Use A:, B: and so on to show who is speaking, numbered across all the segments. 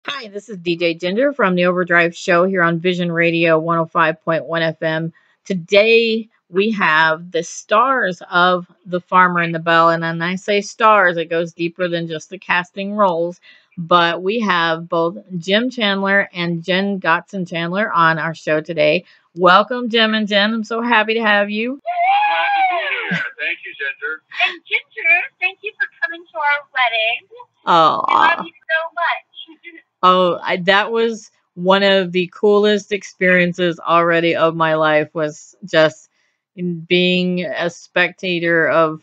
A: Hi, this is DJ Ginger from the Overdrive Show here on Vision Radio 105.1 FM. Today we have the stars of The Farmer and the Belle. And when I say stars, it goes deeper than just the casting roles. But we have both Jim Chandler and Jen Gotson Chandler on our show today. Welcome, Jim and Jen. I'm so happy to have you.
B: Glad to be here. Thank you, Ginger.
C: And Ginger, thank you for coming to our wedding.
A: Oh,
C: We love you so much.
A: that was one of the coolest experiences already of my life, was just in being a spectator of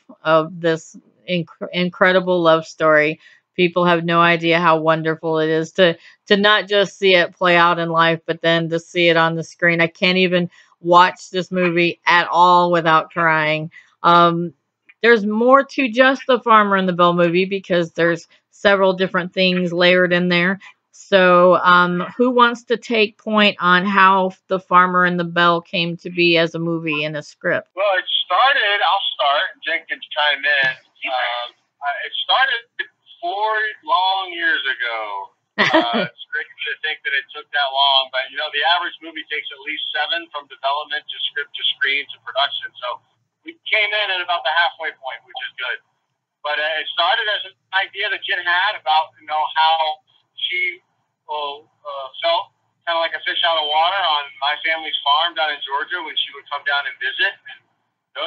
A: this incredible love story. People have no idea how wonderful it is to not just see it play out in life, but then to see it on the screen. I can't even watch this movie at all without crying. Um, there's more to just the Farmer and the Belle movie because there's several different things layered in there. So, who wants to take point on how The Farmer and the Belle came to be as a movie and a script?
B: Well, I'll start, and Jen can chime in. It started 4 long years ago. It's crazy to think that it took that long, but the average movie takes at least 7 from development to script to screen to production. So we came in at about the halfway point, which is good. But it started as an idea that Jen had about how she felt kind of like a fish out of water on my family's farm down in Georgia when she would come down and visit. And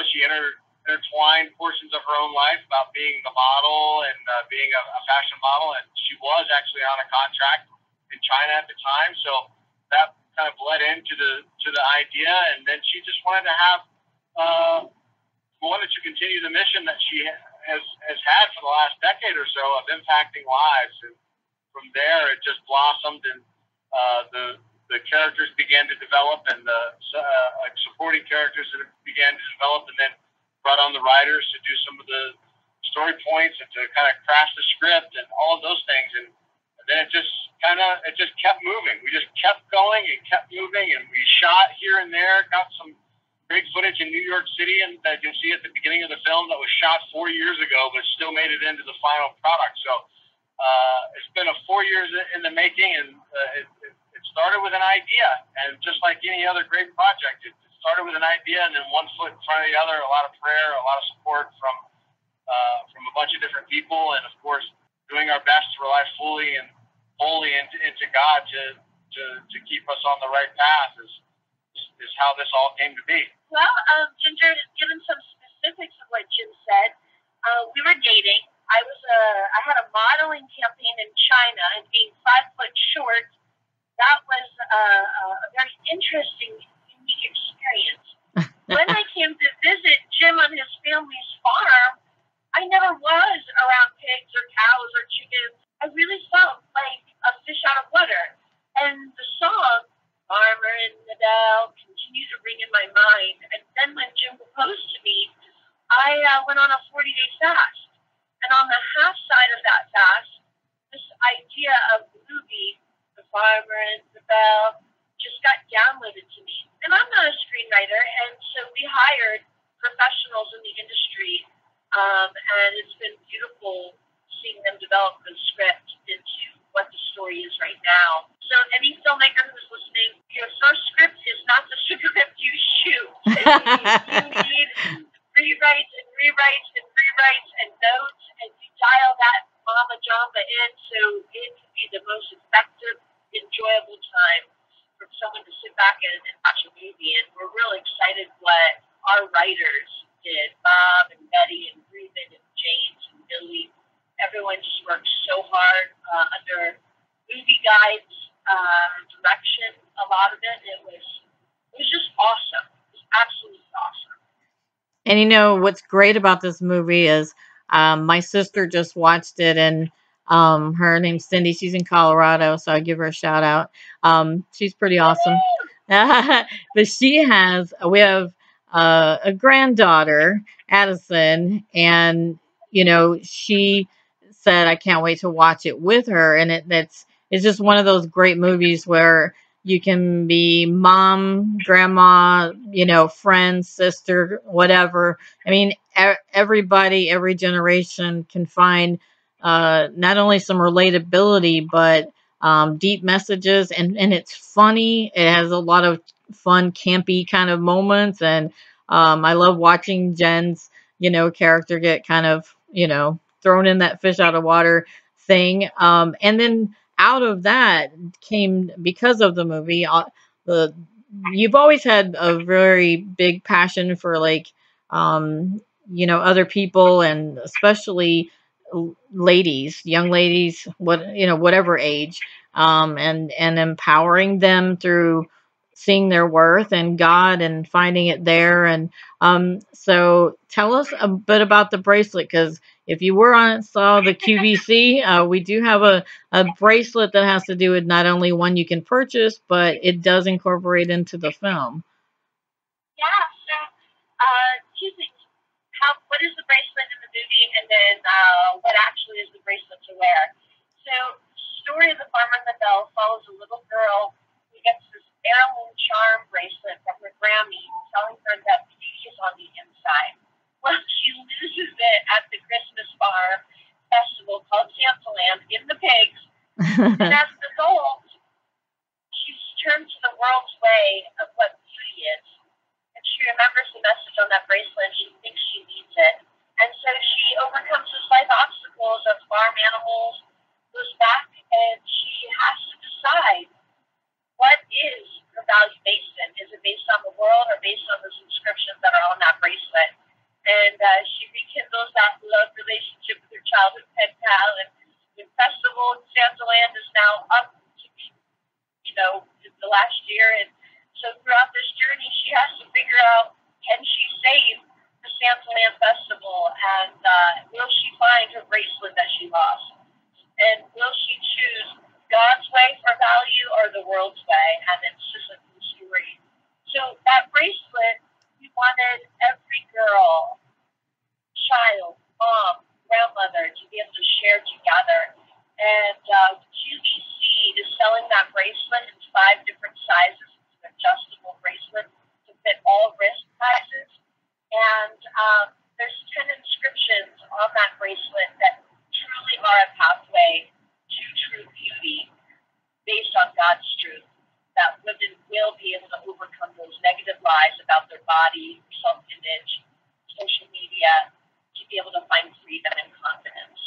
B: she intertwined portions of her own life about being the model and being a fashion model, and she was actually on a contract in China at the time. So that kind of bled into the idea, and then she just wanted to continue the mission that she has had for the last decade or so of impacting lives. And from there, it just blossomed, and the characters began to develop, and the supporting characters that began to develop, and then brought on the writers to do some of the story points and to kind of craft the script and all of those things. And then it just kept moving. We just kept going and kept moving, and we shot here and there, got some great footage in New York City, and that you can see at the beginning of the film that was shot 4 years ago, but still made it into the final product. So it's been 4 years in the making, and it started with an idea, and just like any other great project, it started with an idea, and then one foot in front of the other, a lot of prayer, a lot of support from a bunch of different people, and of course doing our best to rely fully and wholly into God to keep us on the right path is how this all came to be.
C: Well, Ginger, given some specifics of what Jim said, we were dating. I had a modeling campaign in China, and being 5 foot short, that was a very interesting, unique experience. When I came to visit Jim on his family's farm, I never was around pigs or cows or chickens. I really felt like a fish out of water. And the song, Farmer and the Belle, continued to ring in my mind. And then when Jim proposed to me, I went on a 40-day fast. And on the half side of that fast, this idea of the movie, The Farmer and the Belle, just got downloaded to me. And I'm not a screenwriter, and so we hired professionals in the industry, and it's been beautiful seeing them develop the script into what the story is right now. So any filmmaker who's listening, your first script is not the script you shoot. You need rewrites and rewrites and rewrites and notes, and you dial that mama jamba in so it can be the most effective, enjoyable time for someone to sit back and watch a movie. And we're really excited what our writers did. Bob and Betty and Reuben and James and Billy. Everyone just worked so hard under movie guides, direction. A lot of it. It was just awesome. It was absolutely awesome.
A: And what's great about this movie is my sister just watched it, and her name's Cindy. She's in Colorado, so I give her a shout out. She's pretty awesome. But we have a granddaughter, Addison, and she said I can't wait to watch it with her, and it's just one of those great movies where you can be mom, grandma, friend, sister, whatever. I mean, everybody, every generation can find not only some relatability, but deep messages, and it's funny. It has a lot of fun, campy kind of moments, and I love watching Jen's, character get kind of, thrown in that fish out of water thing. And then out of that came, because of the movie, the you've always had a very big passion for, like, other people, and especially ladies, young ladies, whatever age, and empowering them through seeing their worth and God and finding it there. And so tell us a bit about the bracelet, because if you saw the QVC, we do have a bracelet that has to do with not only one you can purchase, but it does incorporate into the film.
C: Yeah, so two things. What is the bracelet in the movie, and then what actually is the bracelet to wear? So, story of the Farmer and the Belle follows a little girl who gets this heirloom charm bracelet from her Grammy, telling her that beauty is on the inside. Well, she loses it at the Christmas farm festival called Santaland in the pigs, and as an adult, she's turned to the world's way of what beauty is. And she remembers the message on that bracelet. She thinks she needs it. And so she overcomes this life obstacles of farm animals, goes back, and she has to decide, what is her value based in? Is it based on the world or based on the subscriptions that are on that bracelet? And she rekindles that love relationship with her childhood pen pal. And the festival in Santaland is now up to be, the last year. And so throughout this journey, she has to figure out, can she save the Santaland Festival? And will she find her bracelet that she lost? And will she choose God's way for value or the world's way? And it's just a cool story. So that bracelet, we wanted every girl, child, mom, grandmother to be able to share together. And QVC is selling that bracelet in 5 different sizes. It's an adjustable bracelet to fit all wrist sizes. And there's 10 inscriptions on that bracelet that truly are a pathway to true beauty based on God's truth, that women will be able to overcome those negative lies about their body, self-image, social media, to be able to find freedom and confidence.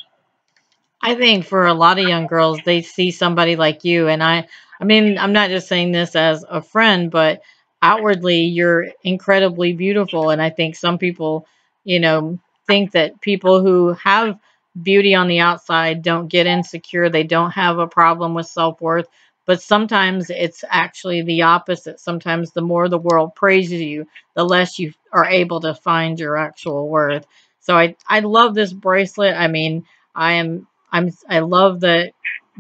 A: I think for a lot of young girls, they see somebody like you, and I mean, I'm not just saying this as a friend, but outwardly, you're incredibly beautiful, and I think some people, think that people who have beauty on the outside don't get insecure, they don't have a problem with self-worth, but sometimes it's actually the opposite. Sometimes the more the world praises you, the less you are able to find your actual worth. So I love this bracelet. I mean, I am I love that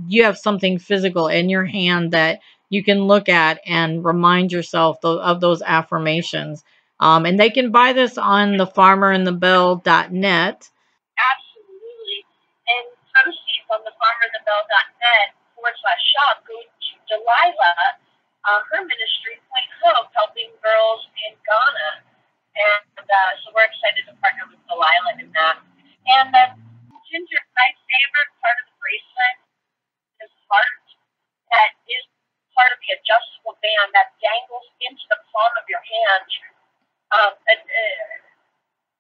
A: you have something physical in your hand that you can look at and remind yourself of those affirmations. And they can buy this on thefarmerandthebell.net.
C: Absolutely. And proceeds on the farmerandthebell.net/shop go to Delilah, her ministry, Point Hope, helping girls in Ghana. And so we're excited to partner with Delilah in that. And Ginger, my favorite part of the bracelet is heart, that is part of the adjustable band that dangles into the palm of your hand.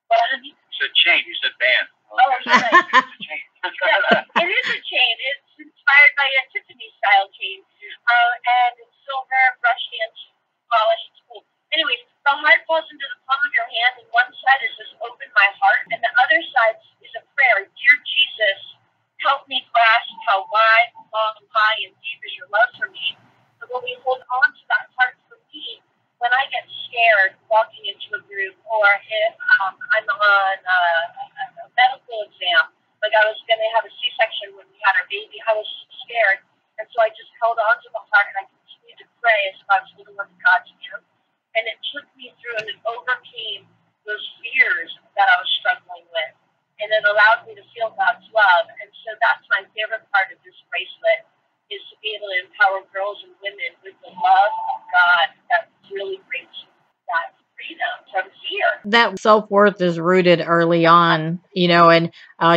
C: What I mean?
B: You said chain. You said band.
C: Oh, you're right.
B: It's a chain.
C: Yeah, it is a chain. It's inspired by a Tiffany style chain. And it's silver, brushed and polished. It's cool. Anyways, the heart falls into the palm of your hand, and one side is just open my heart, and the other side is a prayer. Dear Jesus, help me grasp how wide, long, high, and deep is your love for me. So when we hold on to that heart for me, when I get scared walking into a group, or if I'm on a medical exam, like I was going to have a C-section when we had our baby, I was scared. And so I just held on to the heart, and I continued to pray as if I was holding on to God's hand. And it took me through, and it overcame those fears that I was struggling with. And it allowed me to feel God's love. And so that's my favorite part of this bracelet, is to be able to empower girls and women with the love of God that really brings that freedom. freedom from fear.
A: That self-worth is rooted early on, and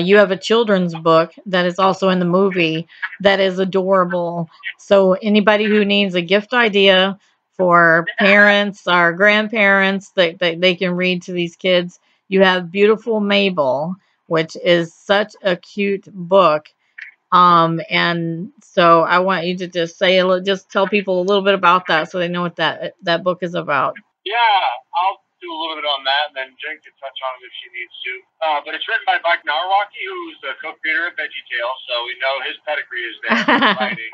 A: you have a children's book that is also in the movie that is adorable. So anybody who needs a gift idea for parents or grandparents that they can read to these kids, you have Beautiful Mabel, which is such a cute book. And so I want you to just tell people a little bit about that so they know what that book is about.
B: Yeah, I'll do a little bit on that, and then Jen can touch on it if she needs to. But it's written by Mike Narwaki, who's the co-creator of VeggieTales, so we know his pedigree is there in writing.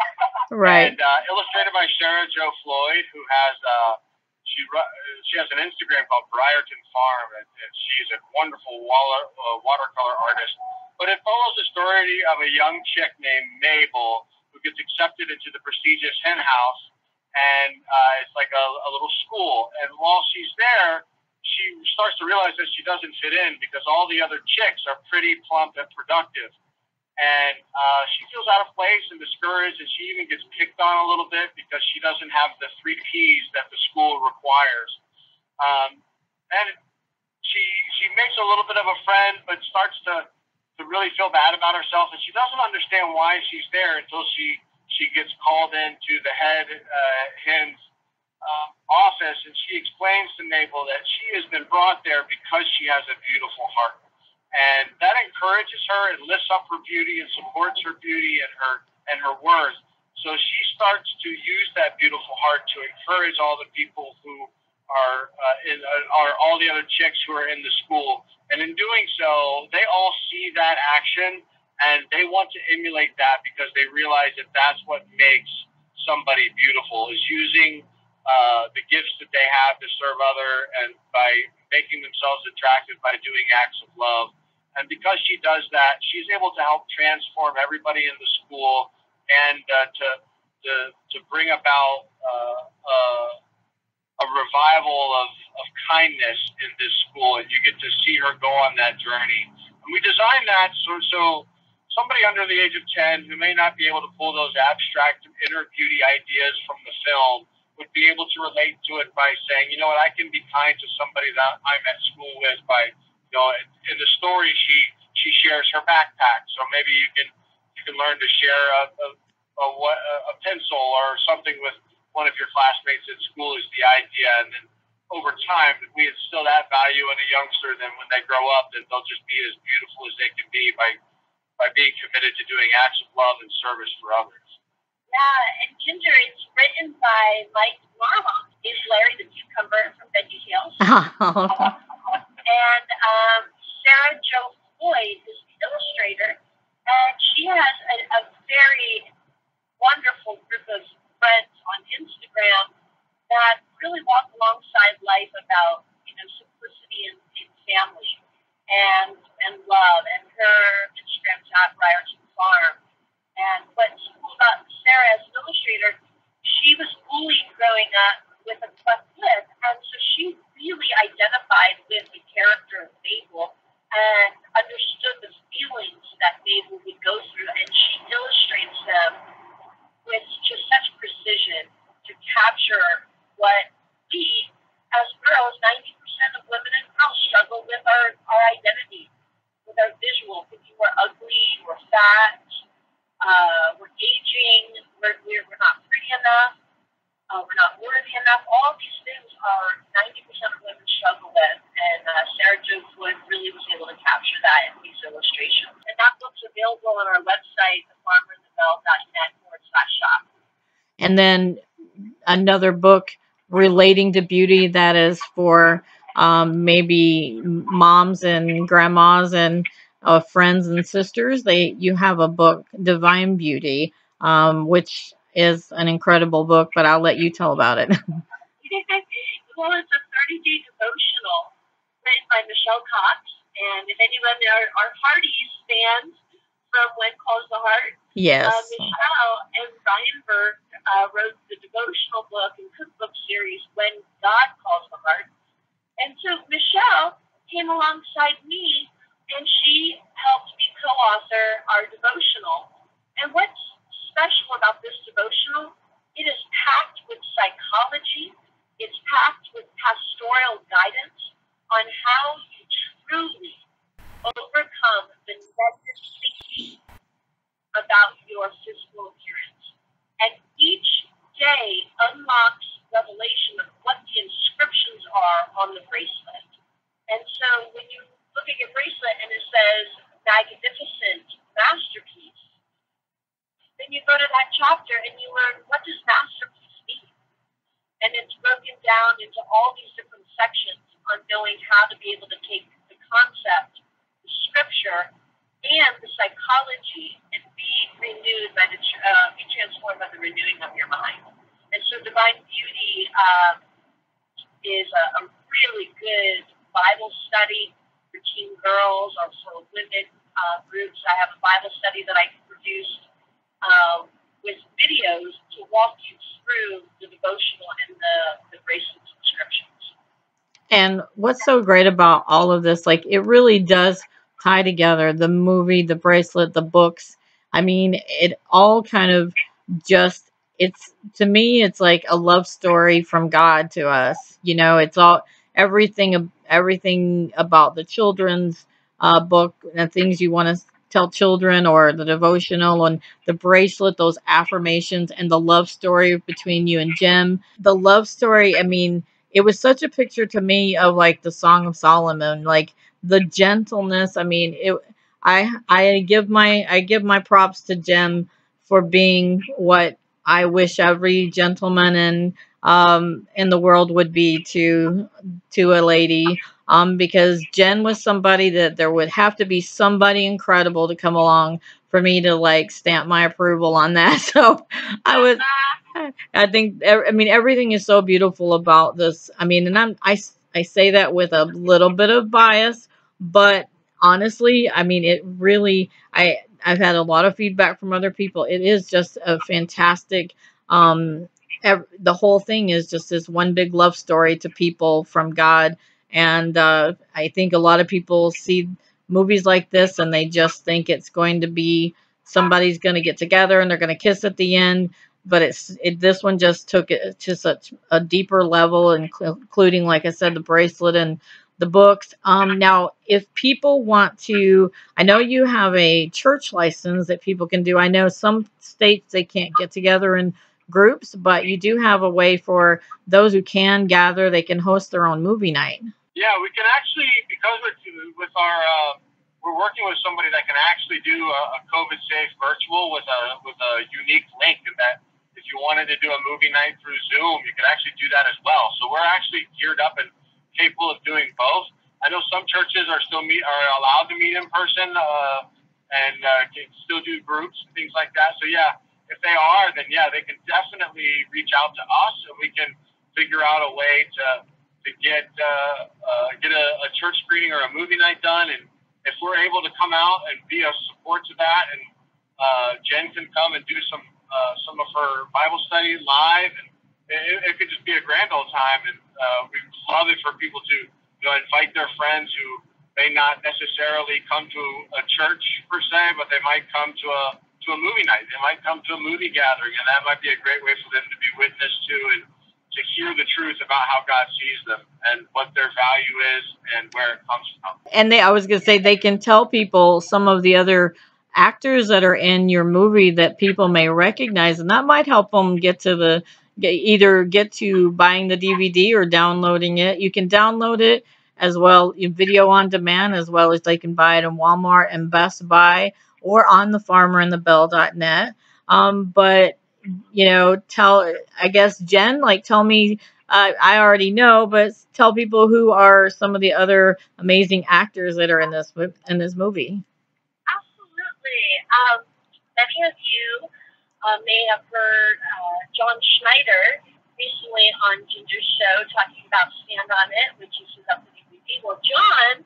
A: Right.
B: And illustrated by Sarah Jo Floyd, who has she has an Instagram called Briarton Farm, and she's a wonderful watercolor artist. But it follows the story of a young chick named Mabel who gets accepted into the prestigious hen house, and it's like a little school. And while she's there, she starts to realize that she doesn't fit in because all the other chicks are pretty, plump, and productive. And she feels out of place and discouraged, and she even gets picked on a little bit because she doesn't have the 3 Ps that the school requires. And she makes a little bit of a friend, but starts to really feel bad about herself, and she doesn't understand why she's there until she gets called into the head hen's office, and she explains to Mabel that she has been brought there because she has a beautiful heart. And that encourages her and lifts up her beauty and supports her beauty and her worth. So she starts to use that beautiful heart to encourage all the people who are all the other chicks who are in the school. And in doing so, they all see that action and they want to emulate that because they realize that that's what makes somebody beautiful, is using the gifts that they have to serve other and by making themselves attractive by doing acts of love. And because she does that, she's able to help transform everybody in the school and to bring about a revival of kindness in this school. And you get to see her go on that journey. And we designed that so somebody under the age of 10 who may not be able to pull those abstract inner beauty ideas from the film would be able to relate to it by saying, you know what, I can be kind to somebody that I'm at school with by, in the story she shares her backpack. So maybe you can learn to share a pencil or something with one of your classmates at school is the idea. And then over time, if we instill that value in a youngster, then when they grow up, then they'll just be as beautiful as they can be by being committed to doing acts of love and service for others.
C: Yeah, and Ginger, it's written by Mike Narwaki, is Larry the Cucumber from VeggieTales. And Sarah Jo Floyd is the illustrator, and she has a very wonderful group of friends on Instagram that really walk alongside life about, simplicity and family and love. And her Instagram's at Briarton Farm. And what's cool about Sarah as an illustrator, she was bullied growing up with a cleft lip, and so she really identified with the character of Mabel and understood the feelings that Mabel would go through, and she illustrates them with just such precision to capture what we, as girls, 90% of women and girls struggle with our identity, with our visual, thinking we're ugly, we're fat, we're aging, we're not pretty enough, we're not worthy enough. All these things are 90% of women struggle with, and Sarah Jo Floyd really was able to capture that in these illustrations. And that book's available on our website, thefarmerandthebelle.net/shop.
A: And then another book relating to beauty that is for maybe moms and grandmas and friends and sisters. You have a book, Divine Beauty, which is an incredible book, but I'll let you tell about it.
C: Well, it's a 30-day devotional written by Michelle Cox, and if anyone are Hardy's fans from When Calls the Heart,
A: yes,
C: Michelle and Brian Burke wrote the devotional book and cookbook series When God Calls the Heart. And so Michelle came alongside me, and she helped me co-author our devotional. And what's special about this devotional, it is packed with psychology, it's packed with pastoral guidance on the bracelet. And so when you look at your bracelet and it says magnificent masterpiece, then you go to that chapter and you learn, what does masterpiece mean? And it's broken down into all these different sections on knowing how to be able to take the concept, the scripture, and the psychology and be renewed by be transformed by the renewing of your mind. And so Divine Beauty is a really good Bible study for teen girls or for women groups. I have a Bible study that I produced with videos to walk you through the devotional and the bracelet subscriptions.
A: And what's so great about all of this, like it really does tie together the movie, the bracelet, the books. I mean, it all kind of just, it's, to me, it's like a love story from God to us. You know, it's all, everything about the children's book and things you want to tell children, or the devotional, and the bracelet, those affirmations, and the love story between you and Jim. The love story, I mean, it was such a picture to me of like the Song of Solomon, like the gentleness. I mean, I give my props to Jem for being what I wish every gentleman in the world would be to a lady. Because Jen was somebody that there would have to be somebody incredible to come along for me to like stamp my approval on that. So I was I think, I mean, everything is so beautiful about this. I mean, and I say that with a little bit of bias, but honestly, I mean, it really, I've had a lot of feedback from other people. It is just a fantastic, um, the whole thing is just this one big love story to people from God. And I think a lot of people see movies like this and they just think it's going to be somebody's going to get together and they're going to kiss at the end, but this one just took it to such a deeper level, including, like I said, the bracelet and the books. Now, if people want to, I know you have a church license that people can do. I know some states they can't get together in groups, but you do have a way for those who can gather. They can host their own movie night.
B: Yeah, we can actually, because with our we're working with somebody that can actually do a COVID safe virtual with a unique link, and that if you wanted to do a movie night through Zoom, you could actually do that as well. So we're actually geared up and capable of doing both. I know some churches are allowed to meet in person and can still do groups and things like that. So yeah, if they are, then yeah, they can definitely reach out to us, and we can figure out a way to get a church screening or a movie night done. And if we're able to come out and be a support to that, and Jen can come and do some of her Bible study live, and it could just be a grand old time. And we'd love it for people to invite their friends who may not necessarily come to a church per se, but they might come to a movie night. They might come to a movie gathering, and that might be a great way for them to be witnessed to and to hear the truth about how God sees them and what their value is and where it comes from.
A: And I was going to say, they can tell people some of the other actors that are in your movie that people may recognize, and that might help them either get to buying the DVD or downloading it. You can download it as well, video on demand, as well as they can buy it in Walmart and Best Buy or on the farmerandthebell.net. But I guess, Jen, like, tell me, I already know, but tell people who are some of the other amazing actors that are in this movie.
C: Absolutely. Many of you may have heard John Schneider recently on Ginger's show talking about Stand on It, which is his upcoming movie. Well, John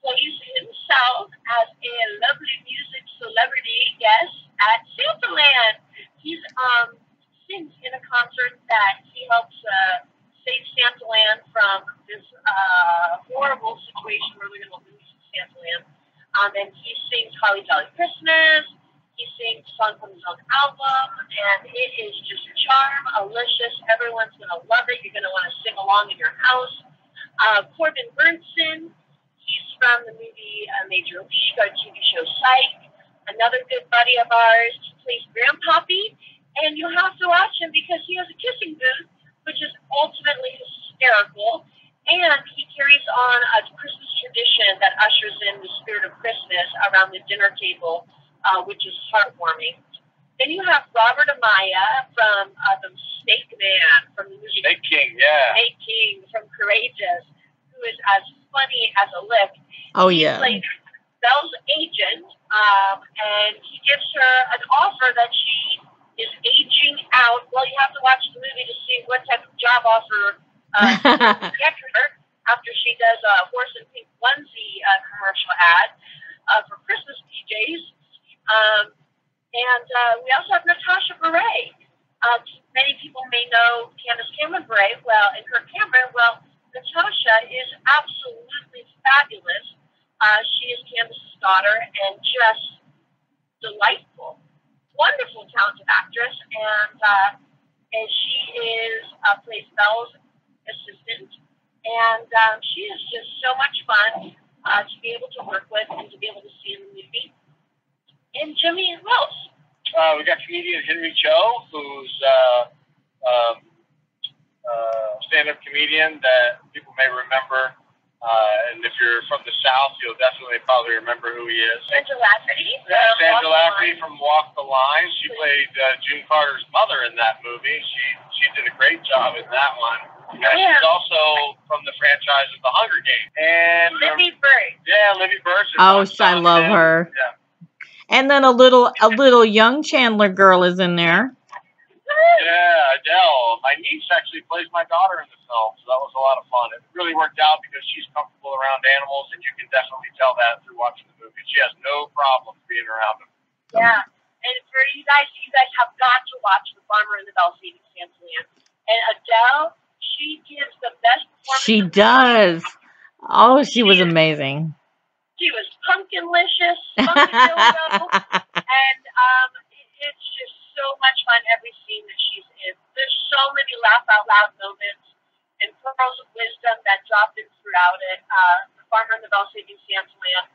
C: plays himself as a lovely music celebrity guest at Santaland. He sings in a concert that he helps save Santaland from this horrible situation where we're going to lose Santaland. And he sings Holly Jolly Christmas. He sings a song from his own album, and it is just charm-alicious. Everyone's going to love it. You're going to want to sing along in your house. Corbin Burnson, he's from the movie Major League, our TV show Psych. Another good buddy of ours. He plays Grandpappy, and you have to watch him because he has a kissing booth, which is ultimately hysterical. And which is heartwarming. Then you have Robert Amaya from the Snake Man from the movie
B: Snake King, yeah.
C: Snake King from Courageous, who is as funny as a lick.
A: Oh,
C: He
A: yeah.
C: plays Belle's agent, and he gives her an offer that she is aging out. Well, you have to watch the movie to see what type of job offer get her after she does a horse and pink onesie commercial ad for Christmas PJs. And we also have Natasha Beret. Many people may know Candace Cameron Bure. Well, and Kirk Cameron. Well, Natasha is absolutely fabulous. She is Candace's daughter and just delightful, wonderful, talented actress. And she is plays Belle's assistant. And she is just so much fun to be able to work with and to be able to see in the movie. And Jimmy and Rose.
B: We got comedian Henry Cho, who's stand-up comedian that people may remember. And if you're from the South, you'll definitely probably remember who he is.
C: Sandra Lafferty.
B: Sandra Lafferty from Walk the Line. She played June Carter's mother in that movie. She did a great job in that one. And she's also from the franchise of The Hunger Games. And
C: Libby Bird.
B: Yeah, Libby Bird.
A: Oh, I love her.
B: Yeah.
A: And then a little young Chandler girl is in there.
B: Yeah, Adele. My niece actually plays my daughter in the film, so that was a lot of fun. It really worked out because she's comfortable around animals, and you can definitely tell that through watching the movie. She has no problem being around them.
C: Yeah, and for you guys have got to watch The Farmer and the Belle Saving Santa Land. And Adele, she gives the best performance.
A: She does. Oh, she was amazing.
C: She was pumpkinlicious, funky-dildo, and it's just so much fun every scene that she's in. There's so many laugh-out-loud moments and pearls of wisdom that drop in throughout it. The Farmer and the Belle Saving Santa Land.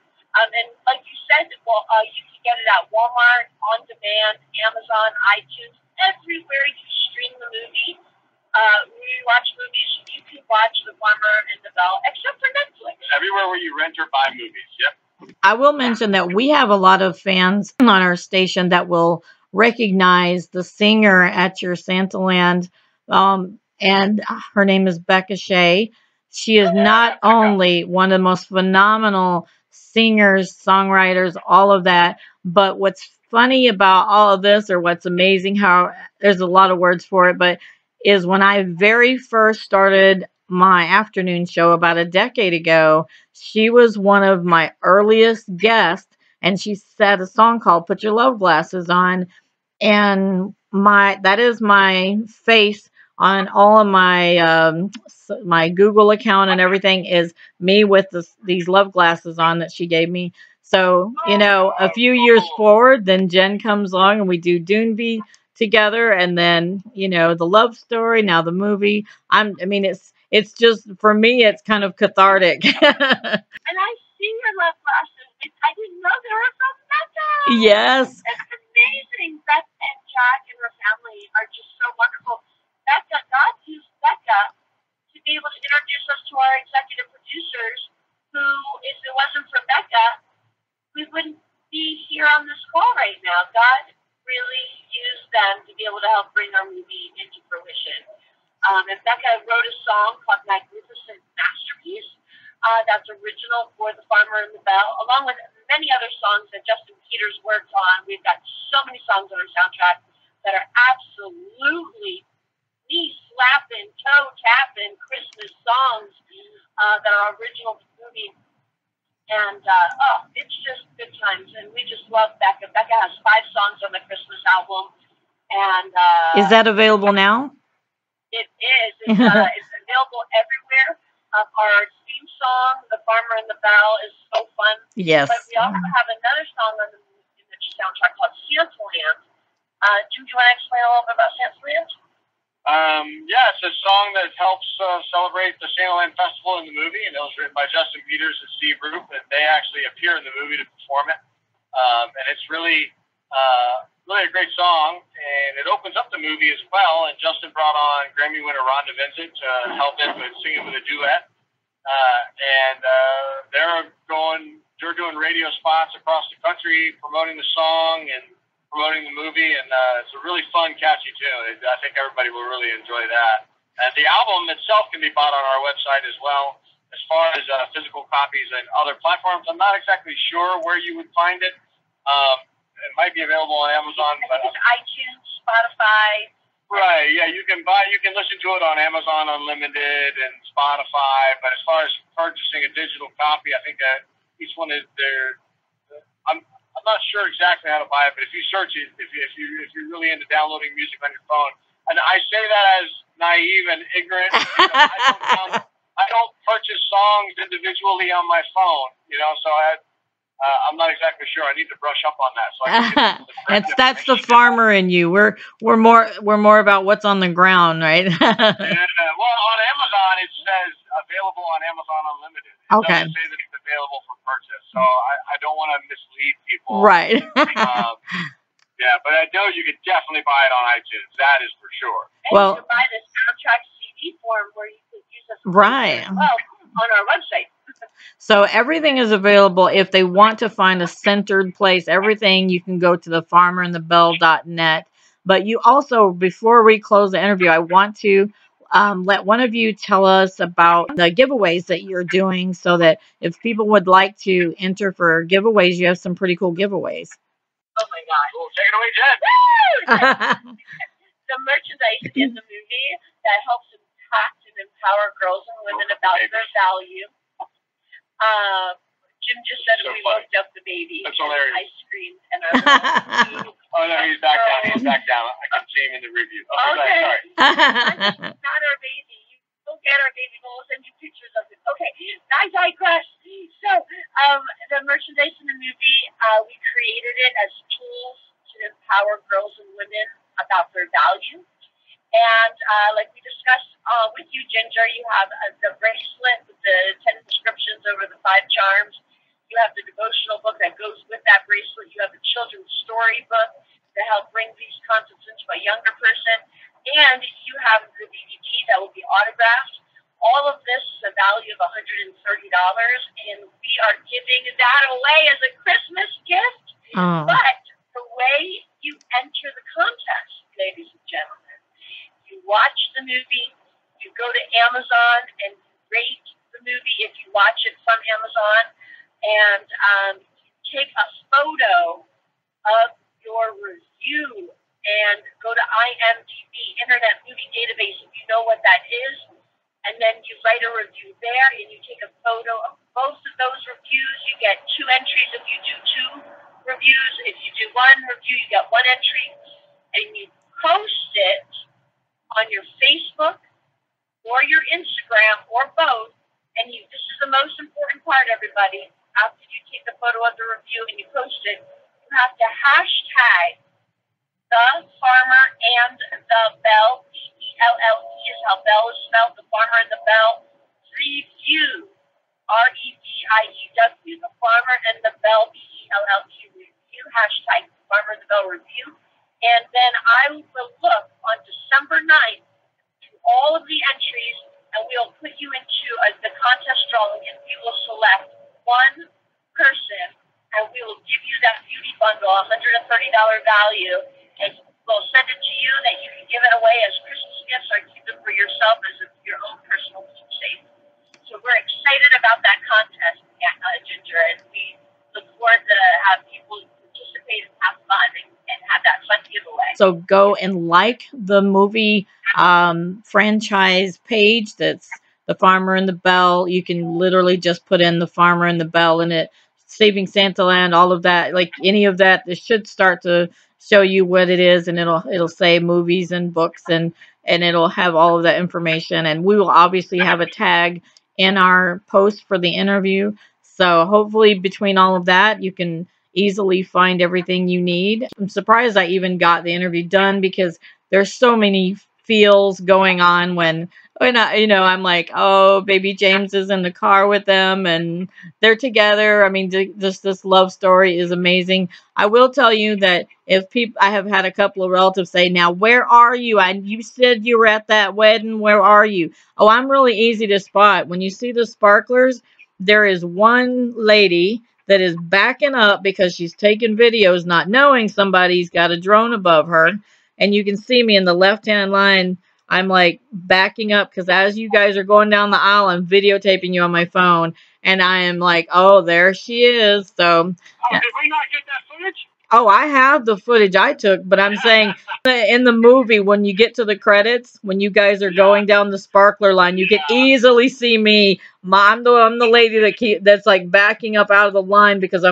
C: And like you said, well, you can get it at Walmart, On Demand, Amazon, iTunes, everywhere you stream the movie. We watch movies. You can watch The Farmer and the Belle, except for Netflix.
B: Everywhere where you rent or buy movies, yep.
A: I will mention that we have a lot of fans on our station that will recognize the singer at your Santaland, and her name is Becca Shea. She is not only one of the most phenomenal singers, songwriters, all of that, but what's funny about all of this, or what's amazing, how there's a lot of words for it, but is when I very first started my afternoon show about a decade ago, she was one of my earliest guests, and she said a song called Put Your Love Glasses On, and that is my face on all of my my Google account, and everything is me with these love glasses on that she gave me. So, a few years forward, then Jen comes along and we do Doonby together, and then the love story, now the movie. It's just, for me, it's kind of cathartic.
C: And I see your love glasses. I didn't know they were from Becca.
A: Yes.
C: It's amazing. Beth and Jack and her family are just so wonderful. God used Becca to be able to introduce us to our executive producers, who, if it wasn't for Becca, we wouldn't be here on this call right now. God really used them to be able to help bring our movie into fruition. And Becca wrote a song called Magnificent Masterpiece that's original for The Farmer and the Belle, along with many other songs that Justin Peters worked on. We've got so many songs on our soundtrack that are absolutely knee-slapping, toe-tapping Christmas songs that are original to the movie. And, it's just good times. And we just love Becca. Becca has 5 songs on the Christmas album. And
A: is that available now?
C: It is. It's available everywhere. Our theme song, The Farmer and the Belle, is so fun.
A: Yes.
C: But we also have another song in the soundtrack called Santa Land. Do you want to explain a little bit about Santa Land?
B: Yeah, it's a song that helps celebrate the Santaland Festival in the movie, and it was written by Justin Peters and Steve Roop, and they actually appear in the movie to perform it. And it's really a great song, and it opens up the movie as well. And Justin brought on Grammy winner Rhonda Vincent to help him with singing with a duet. And they're going they're doing radio spots across the country promoting the song and promoting the movie, and it's a really fun, catchy tune. I think everybody will really enjoy that. And the album itself can be bought on our website as well. As far as physical copies and other platforms, I'm not exactly sure where you would find it. It might be available on Amazon,
C: but it's iTunes, Spotify.
B: Right, yeah, you can listen to it on Amazon Unlimited and Spotify. But as far as purchasing a digital copy, I think that each one is there. I'm not sure exactly how to buy it, but if you search it, if you're really into downloading music on your phone, and I say that as naive and ignorant, because I don't purchase songs individually on my phone, so I'm not exactly sure. I need to brush up on that. So
A: that's the farmer in you. We're more about what's on the ground, right?
B: Yeah. Well, on Amazon it says available on Amazon Unlimited. It doesn't say that it's available for purchase. So I don't want to mislead people.
A: Right.
B: Yeah, but I know you can definitely buy it on iTunes. That is for sure.
C: And you can buy the soundtrack CD form where you can use it on our website.
A: So everything is available. If they want to find a centered place, everything, you can go to thefarmerandthebelle.net. But you also, before we close the interview, I want to let one of you tell us about the giveaways that you're doing, so that if people would like to enter for giveaways, you have some pretty cool giveaways.
C: Oh my God.
B: Cool. Take it away, Jen.
C: The merchandise in the movie that helps impact and empower girls and women about their value. Jim just said we looked up the baby.
B: That's hilarious.
C: Ice cream and our
B: Oh no, he's back down. He's back down. I can see him in the review. Okay. Sorry.
C: Not our baby. You go get our baby. We'll send you pictures of it. Okay. I digress. So, the merchandise in the movie, we created it as tools to empower girls and women about their value. And like we discussed with you, Ginger, you have the bracelet with the 10 inscriptions over the 5 charms. You have the devotional book that goes with that bracelet. You have the children's story book to help bring these concepts into a younger person. And you have the DVD that will be autographed. All of this is a value of $130, and we are giving that away as a Christmas gift.
A: Oh.
C: But the way you enter the contest, ladies and gentlemen, you watch the movie, you go to Amazon and rate the movie if you watch it from Amazon, and take a photo of your review and go to IMDb, Internet Movie Database, if you know what that is, and then you write a review there, and you take a photo of both of those reviews. You get 2 entries if you do 2 reviews. If you do 1 review, you get 1 entry, and you post it on your Facebook or your Instagram or both. And this is the most important part, everybody. After you take the photo of the review and you post it, you have to hashtag the farmer and the Belle, BELLE is how Belle is spelled, the farmer and the Belle review, REVIEW, the farmer and the Belle, BELLE review, hashtag the farmer and the Belle review. And then I will look on December 9th through all of the entries, and we'll put you into the contest drawing, and we will select 1 person, and we will give you that beauty bundle, $130 value, and we'll send it to you that you can give it away as Christmas gifts or keep it for yourself as your own personal keepsake. So we're excited about that contest, Ginger, and we look forward to have people participate and have fun and have that fun giveaway.
A: So go and like the movie franchise page. That's The Farmer and the Belle. You can literally just put in The Farmer and the Belle in it. Saving Santa Land, all of that, like any of that, it should start to show you what it is, and it'll say movies and books, and it'll have all of that information. And we will obviously have a tag in our post for the interview. So hopefully between all of that, you can easily find everything you need. I'm surprised I even got the interview done, because there's so many feels going on when I'm like, oh, baby James is in the car with them and they're together. I mean, this love story is amazing. I will tell you that I have had a couple of relatives say, now, where are you? You said you were at that wedding. Where are you? Oh, I'm really easy to spot. When you see the sparklers, there is one lady that is backing up because she's taking videos, not knowing somebody's got a drone above her. And you can see me in the left-hand line. I'm like backing up because as you guys are going down the aisle, I'm videotaping you on my phone. And I am like, oh, there she is. So,
B: Oh, did we not get that footage?
A: oh, I have the footage I took, but I'm saying in the movie, when you get to the credits, when you guys are going down the sparkler line, you can easily see me. I'm the lady that's like backing up out of the line because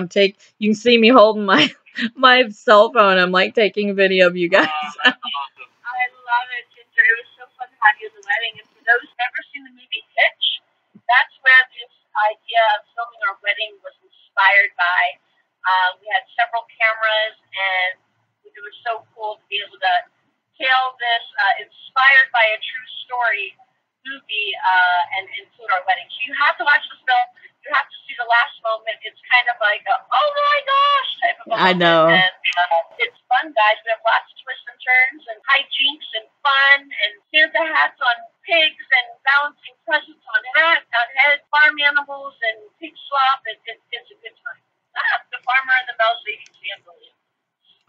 A: you can see me holding my my cell phone. I'm like taking a video of you guys.
B: That's awesome.
C: I love it, Ginger. It was so fun to have you at the wedding. And for those who've never seen the movie Pitch, that's where this idea of filming our wedding was inspired by. We had several cameras, and it was so cool to be able to tell this inspired by a true story movie and include our wedding. So you have to watch this film. You have to see the last moment. It's kind of like a, oh my gosh type of a moment.
A: I know.
C: And it's fun, guys. We have lots of twists and turns and hijinks and fun and Santa hats on pigs and balancing presents on heads, farm animals and pig slop. It's a good time. The farmer and the mouse lady family.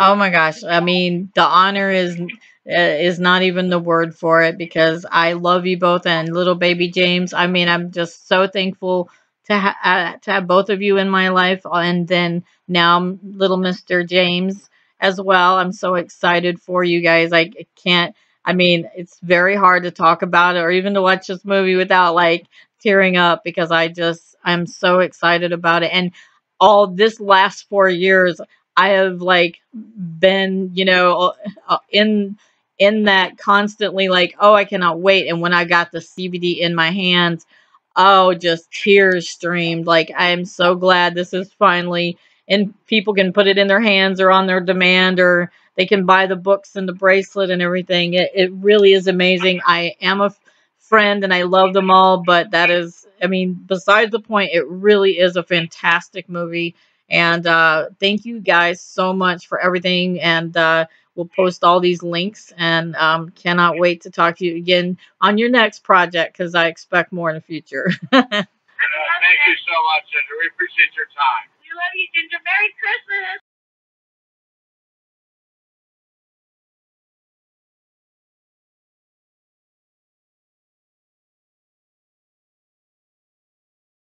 A: Oh my gosh. I mean, the honor is not even the word for it because I love you both and little baby James. I mean, I'm just so thankful to have both of you in my life and then now little Mr. James as well. I'm so excited for you guys. I mean, it's very hard to talk about it or even to watch this movie without like tearing up because I'm so excited about it. And all this last 4 years, I have like been, in that constantly like, oh, I cannot wait. And when I got the CBD in my hands, oh, just tears streamed. Like I am so glad this is finally, and people can put it in their hands or on their demand, or they can buy the books and the bracelet and everything. It really is amazing. I am a friend and I love them all, but that is, I mean, besides the point, it really is a fantastic movie. And thank you guys so much for everything. And we'll post all these links and cannot wait to talk to you again on your next project because I expect more in the future.
B: Thank you so much, Ginger. We appreciate your time.
C: We love you, Ginger. Merry Christmas.